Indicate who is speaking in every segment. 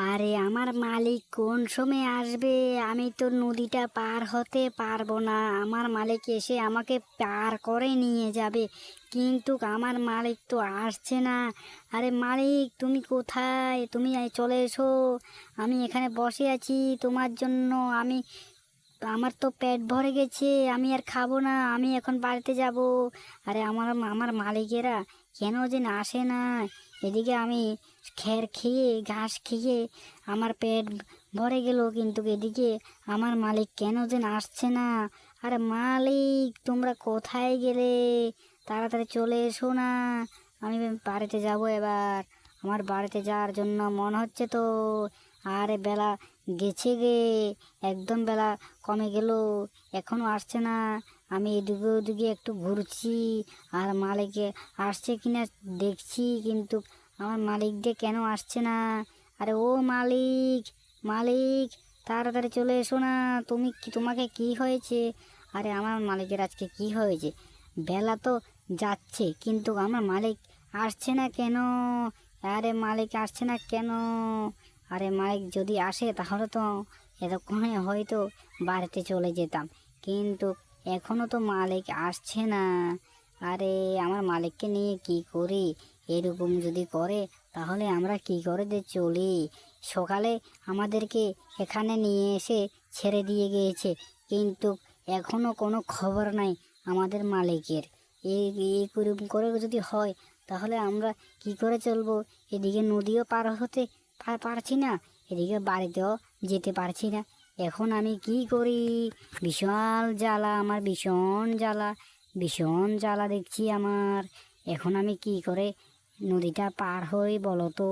Speaker 1: আরে আমার মালিক কোন সময় আসবে? আমি তো নদীটা পার হতে পারবো না। আমার মালিক এসে আমাকে পার করে নিয়ে যাবে, কিন্তু আমার মালিক তো আসছে না। আরে মালিক, তুমি কোথায়? তুমি চলে এসো। আমি এখানে বসে আছি তোমার জন্য। আমার তো পেট ভরে গেছে, আমি আর খাবো না, আমি এখন বাড়িতে যাব। আরে আমার আমার মালিকেরা কেন যে না আসে না? এদিকে আমি খের খেয়ে ঘাস খেয়ে আমার পেট ভরে গেল, কিন্তু এদিকে আমার মালিক কেন যে না আসছে না? আরে মালিক, তোমরা কোথায় গেলে? তাড়াতাড়ি চলে এসো না। আমি বাড়িতে যাব এবার। আমার বাড়িতে যাওয়ার জন্য মন হচ্ছে তো। আরে বেলা গেছে গে, একদম বেলা কমে গেল, এখনো আসছে না। আমি এদিকে ওদিকে একটু ঘুরছি, আর মালিকে আসছে কিনা দেখছি, কিন্তু আমার মালিক যে কেন আসছে না? আরে ও মালিক, মালিক, তাড়াতাড়ি চলে এসো না। তোমাকে কি হয়েছে? আরে আমার মালিকের আজকে কি হয়েছে? বেলা তো যাচ্ছে, কিন্তু আমার মালিক আসছে না কেন? আরে মালিক আসছে না কেন? আরে মালিক যদি আসে তাহলে তো এতক্ষণে হয়তো বাড়িতে চলে যেতাম, কিন্তু এখনো তো মালিক আসছে না। আরে আমার মালিককে নিয়ে কি করি? এরকম যদি করে তাহলে আমরা কি করে যে চলি? সকালে আমাদেরকে এখানে নিয়ে এসে ছেড়ে দিয়ে গিয়েছে, কিন্তু এখনো কোনো খবর নাই আমাদের মালিকের। এই এরকম করে যদি হয় তাহলে আমরা কি করে চলবো? এদিকে নদীও পার হতে পারছি না, এদিকে বাড়িতেও যেতে পারছি না। এখন আমি কি করি? বিশাল জ্বালা, আমার ভীষণ জ্বালা, ভীষণ জ্বালা দেখছি আমার। এখন আমি কি করে নদীটা পার হই বলো তো?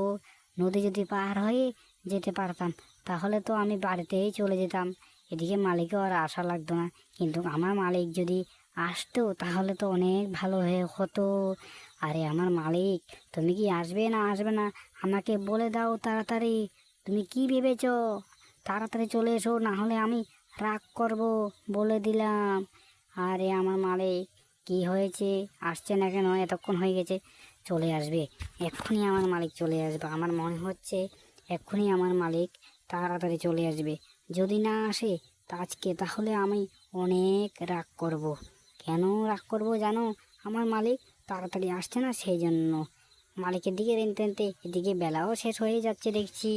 Speaker 1: নদী যদি পার হয়ে যেতে পারতাম তাহলে তো আমি বাড়িতেই চলে যেতাম, এদিকে মালিকও আর আশা লাগতো না। কিন্তু আমার মালিক যদি আসতো তাহলে তো অনেক ভালো হতো। আরে আমার মালিক, তুমি কি আসবে না আসবে না আমাকে বলে দাও তাড়াতাড়ি। তুমি কি ভেবেছো? তাড়াতাড়ি চলে এসো, না হলে আমি রাগ করব, বলে দিলাম। আরে আমার মালিক, কি হয়েছে? আসছে না কেন? এতক্ষণ হয়ে গেছে, চলে আসবে এক্ষুনি। আমার মালিক চলে আসবে, আমার মনে হচ্ছে এক্ষুনি আমার মালিক তাড়াতাড়ি চলে আসবে। যদি না আসে আজকে, তাহলে আমি অনেক রাগ করব। কেন রাগ করব জানো? আমার মালিক তাড়াতাড়ি আসছে না, সেই জন্য। মালিকের দিকে রেনতে রেনতে এদিকে বেলাও শেষ হয়ে যাচ্ছে দেখছি।